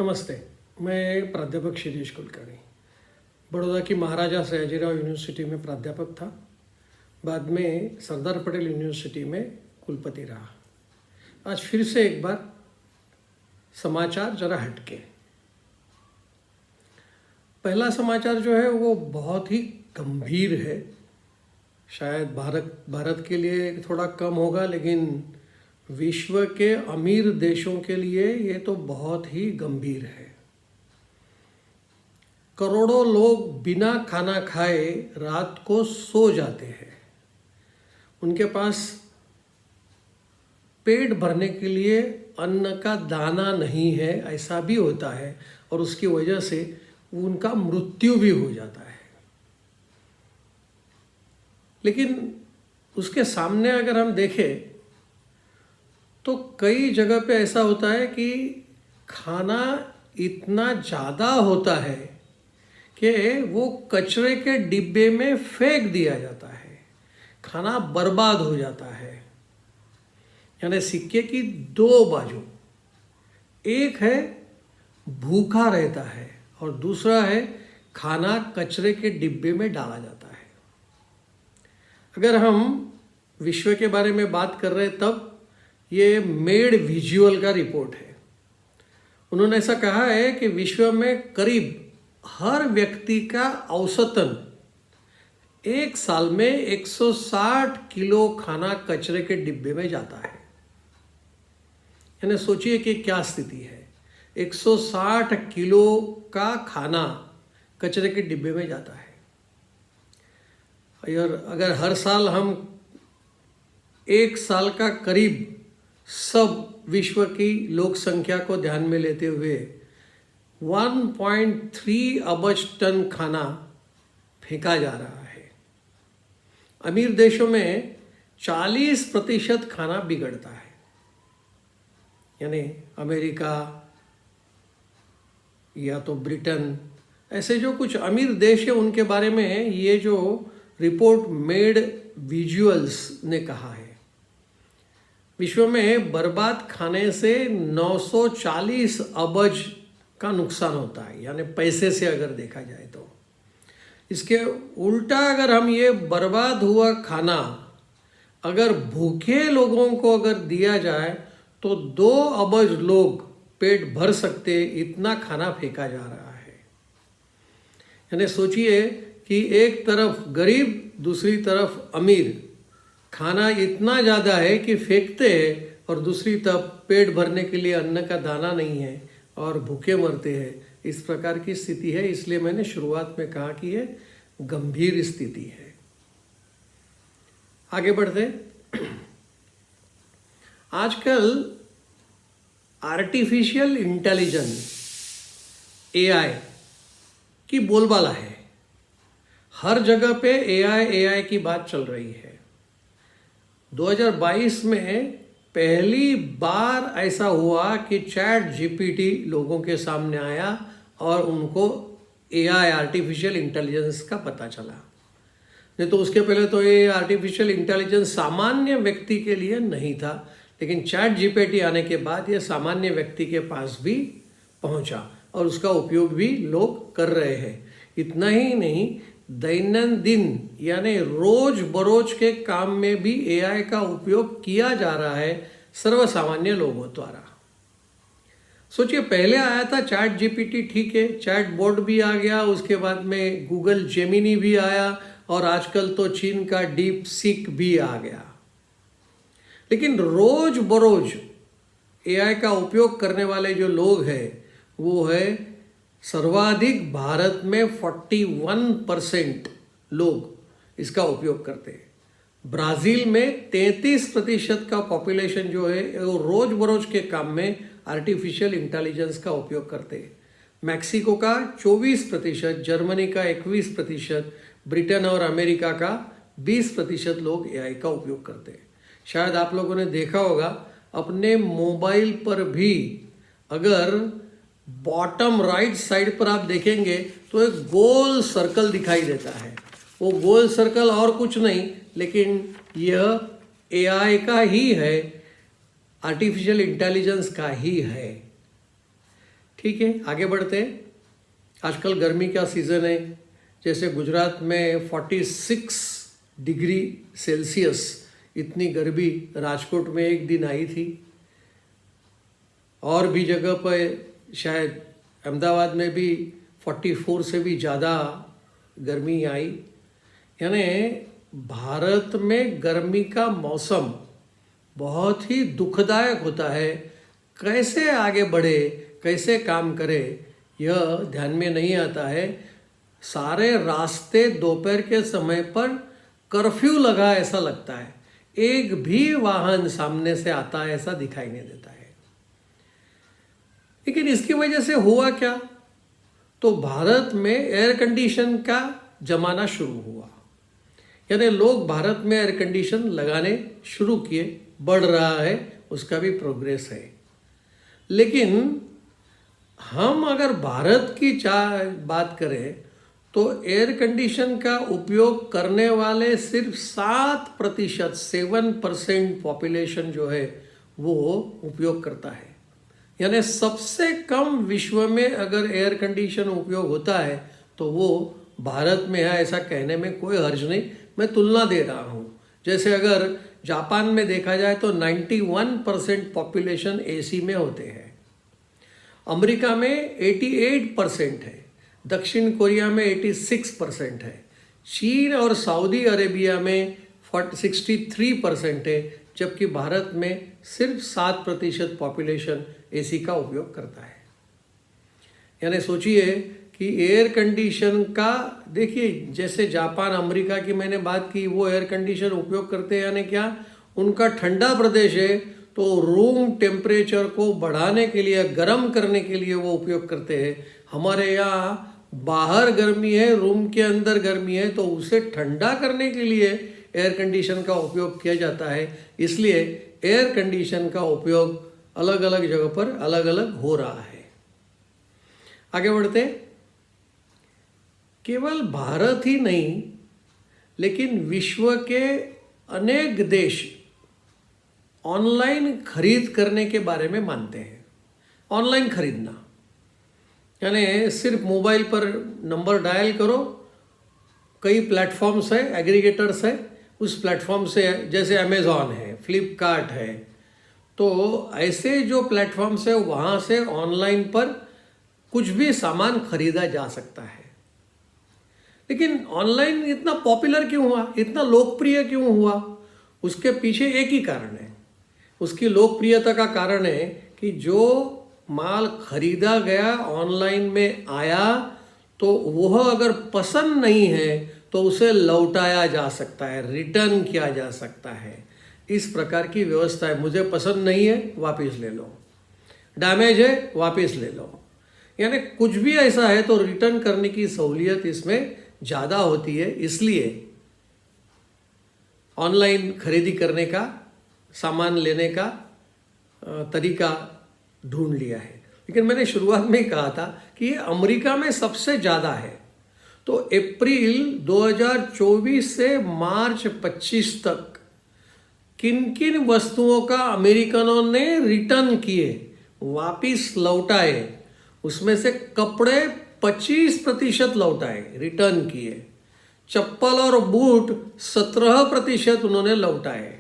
नमस्ते। मैं प्राध्यापक शिरीष कुलकर्णी बड़ौदा की महाराजा सयाजीराव यूनिवर्सिटी में प्राध्यापक था। बाद में सरदार पटेल यूनिवर्सिटी में कुलपति रहा। आज फिर से एक बार समाचार जरा हटके। पहला समाचार जो है वो बहुत ही गंभीर है। शायद भारत के लिए थोड़ा कम होगा, लेकिन विश्व के अमीर देशों के लिए ये तो बहुत ही गंभीर है। करोड़ों लोग बिना खाना खाए रात को सो जाते हैं। उनके पास पेट भरने के लिए अन्न का दाना नहीं है, ऐसा भी होता है, और उसकी वजह से उनका मृत्यु भी हो जाता है। लेकिन उसके सामने अगर हम देखें तो कई जगह पे ऐसा होता है कि खाना इतना ज़्यादा होता है कि वो कचरे के डिब्बे में फेंक दिया जाता है, खाना बर्बाद हो जाता है। यानी सिक्के की दो बाजू, एक है भूखा रहता है और दूसरा है खाना कचरे के डिब्बे में डाला जाता है। अगर हम विश्व के बारे में बात कर रहे हैं तब ये मेड विजुअल का रिपोर्ट है। उन्होंने ऐसा कहा है कि विश्व में करीब हर व्यक्ति का औसतन एक साल में 160 किलो खाना कचरे के डिब्बे में जाता है। यानी सोचिए कि क्या स्थिति है। 160 किलो का खाना कचरे के डिब्बे में जाता है। और अगर हर साल हम एक साल का करीब सब विश्व की लोक संख्या को ध्यान में लेते हुए 1.3 अरब टन खाना फेंका जा रहा है। अमीर देशों में 40% खाना बिगड़ता है। यानी अमेरिका या तो ब्रिटेन, ऐसे जो कुछ अमीर देश है उनके बारे में ये जो रिपोर्ट मेड विजुअल्स ने कहा है। विश्व में बर्बाद खाने से 940 अरब का नुकसान होता है, यानी पैसे से अगर देखा जाए तो। इसके उल्टा अगर हम ये बर्बाद हुआ खाना अगर भूखे लोगों को अगर दिया जाए तो 2 अरब लोग पेट भर सकते, इतना खाना फेंका जा रहा है। यानी सोचिए कि एक तरफ गरीब, दूसरी तरफ अमीर, खाना इतना ज़्यादा है कि फेंकते हैं, और दूसरी तरफ पेट भरने के लिए अन्न का दाना नहीं है और भूखे मरते हैं। इस प्रकार की स्थिति है। इसलिए मैंने शुरुआत में कहा कि ये गंभीर स्थिति है। आगे बढ़ते। आजकल आर्टिफिशियल इंटेलिजेंस एआई की बोलबाला है। हर जगह पे एआई की बात चल रही है। 2022 में पहली बार ऐसा हुआ कि चैट जीपीटी लोगों के सामने आया और उनको एआई आर्टिफिशियल इंटेलिजेंस का पता चला। नहीं तो उसके पहले तो ये आर्टिफिशियल इंटेलिजेंस सामान्य व्यक्ति के लिए नहीं था, लेकिन चैट जीपीटी आने के बाद ये सामान्य व्यक्ति के पास भी पहुंचा और उसका उपयोग भी लोग कर रहे हैं। इतना ही नहीं, दैनंदिन यानी रोज बरोज के काम में भी एआई का उपयोग किया जा रहा है सर्वसामान्य लोगों द्वारा। सोचिए, पहले आया था चैट जीपीटी, ठीक है, चैट बोर्ड भी आ गया, उसके बाद में गूगल जेमिनी भी आया और आजकल तो चीन का डीप सीक भी आ गया। लेकिन रोज बरोज एआई का उपयोग करने वाले जो लोग हैं वो है सर्वाधिक भारत में 41% लोग इसका उपयोग करते हैं। ब्राज़ील में 33% का पॉपुलेशन जो है वो रोज बरोज के काम में आर्टिफिशियल इंटेलिजेंस का उपयोग करते हैं। मैक्सिको का 24%, जर्मनी का 21%, ब्रिटेन और अमेरिका का 20% लोग एआई का उपयोग करते हैं। शायद आप लोगों ने देखा होगा अपने मोबाइल पर भी, अगर बॉटम राइट साइड पर आप देखेंगे तो एक गोल सर्कल दिखाई देता है। वो गोल सर्कल और कुछ नहीं, लेकिन यह एआई का ही है, आर्टिफिशियल इंटेलिजेंस का ही है। ठीक है, आगे बढ़ते हैं। आजकल गर्मी का सीज़न है, जैसे गुजरात में 46 डिग्री सेल्सियस इतनी गर्मी राजकोट में एक दिन आई थी, और भी जगह पर शायद अहमदाबाद में भी 44 से भी ज़्यादा गर्मी आई। यानी भारत में गर्मी का मौसम बहुत ही दुखदायक होता है। कैसे आगे बढ़े, कैसे काम करे, यह ध्यान में नहीं आता है। सारे रास्ते दोपहर के समय पर कर्फ्यू लगा ऐसा लगता है, एक भी वाहन सामने से आता है ऐसा दिखाई नहीं देता है। लेकिन इसकी वजह से हुआ क्या, तो भारत में एयर कंडीशन का जमाना शुरू हुआ। यानी लोग भारत में एयर कंडीशन लगाने शुरू किए, बढ़ रहा है, उसका भी प्रोग्रेस है। लेकिन हम अगर भारत की बात करें तो एयर कंडीशन का उपयोग करने वाले सिर्फ 7% पॉपुलेशन जो है वो उपयोग करता है। यानी सबसे कम विश्व में अगर एयर कंडीशन उपयोग होता है तो वो भारत में है, ऐसा कहने में कोई हर्ज नहीं। मैं तुलना दे रहा हूँ, जैसे अगर जापान में देखा जाए तो 91% पॉपुलेशन एसी में होते हैं, अमेरिका में 88% है, दक्षिण कोरिया में 86% है, चीन और सऊदी अरेबिया में 63% है, जबकि भारत में सिर्फ 7% पॉपुलेशन एसी का उपयोग करता है। यानी सोचिए कि एयर कंडीशन का, देखिए जैसे जापान अमेरिका की मैंने बात की, वो एयर कंडीशन उपयोग करते हैं। यानी क्या, उनका ठंडा प्रदेश है तो रूम टेम्परेचर को बढ़ाने के लिए, गर्म करने के लिए वो उपयोग करते हैं। हमारे यहाँ बाहर गर्मी है, रूम के अंदर गर्मी है, तो उसे ठंडा करने के लिए एयर कंडीशन का उपयोग किया जाता है। इसलिए एयर कंडीशन का उपयोग अलग अलग जगह पर अलग अलग हो रहा है। आगे बढ़ते, केवल भारत ही नहीं लेकिन विश्व के अनेक देश ऑनलाइन खरीद करने के बारे में मानते हैं। ऑनलाइन खरीदना यानी सिर्फ मोबाइल पर नंबर डायल करो, कई प्लेटफॉर्म्स है, एग्रीगेटर्स है, उस प्लेटफॉर्म से, जैसे अमेज़ॉन है, फ्लिपकार्ट है, तो ऐसे जो प्लेटफॉर्म्स है वहाँ से ऑनलाइन पर कुछ भी सामान खरीदा जा सकता है। लेकिन ऑनलाइन इतना पॉपुलर क्यों हुआ, इतना लोकप्रिय क्यों हुआ, उसके पीछे एक ही कारण है। उसकी लोकप्रियता का कारण है कि जो माल खरीदा गया ऑनलाइन में आया तो वह अगर पसंद नहीं है तो उसे लौटाया जा सकता है, रिटर्न किया जा सकता है। इस प्रकार की व्यवस्था है। मुझे पसंद नहीं है, वापस ले लो, डैमेज है, वापस ले लो। यानी कुछ भी ऐसा है तो रिटर्न करने की सहूलियत इसमें ज़्यादा होती है। इसलिए ऑनलाइन खरीदी करने का, सामान लेने का तरीका ढूंढ लिया है। लेकिन मैंने शुरुआत में ही कहा था कि ये अमेरिका में सबसे ज़्यादा है। तो अप्रैल 2024 से मार्च 25 तक किन किन वस्तुओं का अमेरिकनों ने रिटर्न किए, वापिस लौटाए, उसमें से कपड़े 25% लौटाए, रिटर्न किए। चप्पल और बूट 17% उन्होंने लौटाए।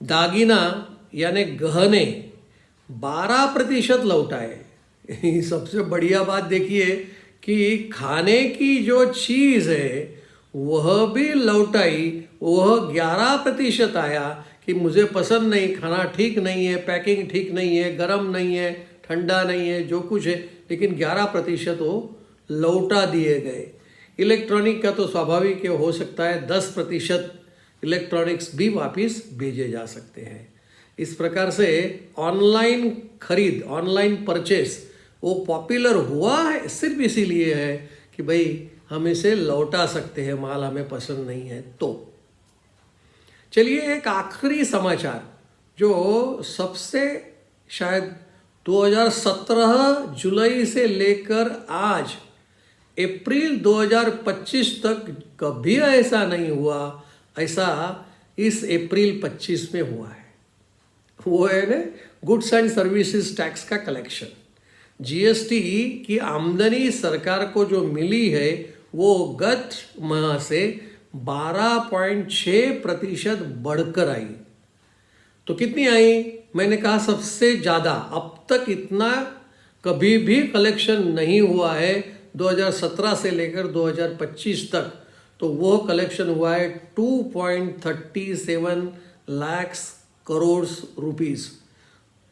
दागिना यानी गहने 12% लौटाए। सबसे बढ़िया बात देखिए कि खाने की जो चीज़ है वह भी लौटाई, वह 11% आया कि मुझे पसंद नहीं, खाना ठीक नहीं है, पैकिंग ठीक नहीं है, गर्म नहीं है, ठंडा नहीं है, जो कुछ है, लेकिन 11% वो लौटा दिए गए। इलेक्ट्रॉनिक का तो स्वाभाविक हो सकता है 10% इलेक्ट्रॉनिक्स भी वापस भेजे जा सकते हैं। इस प्रकार से ऑनलाइन खरीद, ऑनलाइन परचेस वो पॉपुलर हुआ है सिर्फ इसीलिए है कि भाई हम इसे लौटा सकते हैं, माल हमें पसंद नहीं है। तो चलिए एक आखिरी समाचार जो सबसे शायद 2017 जुलाई से लेकर आज अप्रैल 2025 तक कभी ऐसा नहीं हुआ, ऐसा इस अप्रैल 25 में हुआ है। वो है ना गुड्स एंड सर्विसेज टैक्स का कलेक्शन। जीएसटी की आमदनी सरकार को जो मिली है वो गत माह से 12.6% बढ़कर आई। तो कितनी आई? मैंने कहा सबसे ज़्यादा, अब तक इतना कभी भी कलेक्शन नहीं हुआ है 2017 से लेकर 2025 तक। तो वो कलेक्शन हुआ है 2.37 लाख करोड़ रुपीस।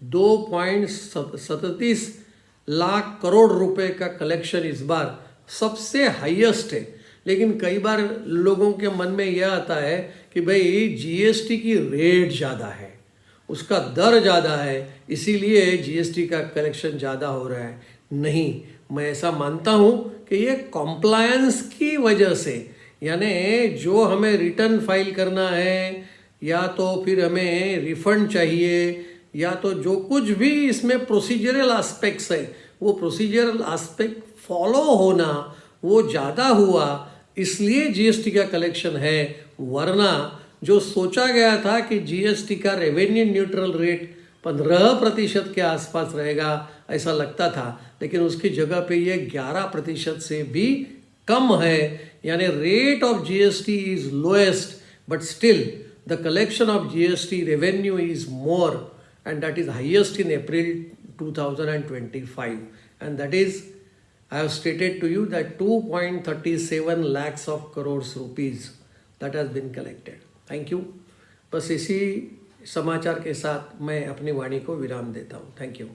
2.37 लाख करोड़ रुपए का कलेक्शन इस बार सबसे हाईएस्ट है। लेकिन कई बार लोगों के मन में यह आता है कि भाई जीएसटी की रेट ज़्यादा है, उसका दर ज़्यादा है, इसीलिए जीएसटी का कलेक्शन ज़्यादा हो रहा है। नहीं, मैं ऐसा मानता हूँ कि ये कॉम्प्लायंस की वजह से, यानी जो हमें रिटर्न फाइल करना है या तो फिर हमें रिफंड चाहिए या तो जो कुछ भी इसमें प्रोसीजरल एस्पेक्ट्स है, वो प्रोसीजरल एस्पेक्ट फॉलो होना वो ज़्यादा हुआ, इसलिए जीएसटी का कलेक्शन है। वरना जो सोचा गया था कि जीएसटी का रेवेन्यू न्यूट्रल रेट 15% के आसपास रहेगा, ऐसा लगता था, लेकिन उसकी जगह पे ये 11% से भी कम है। यानी rate of GST is lowest, but still the collection of GST revenue is more, and that is highest in April 2025, and that is, I have stated to you that 2.37 lakhs of crores rupees that has been collected. Thank you. बस इसी समाचार के साथ मैं अपनी वाणी को विराम देता हूँ। Thank you.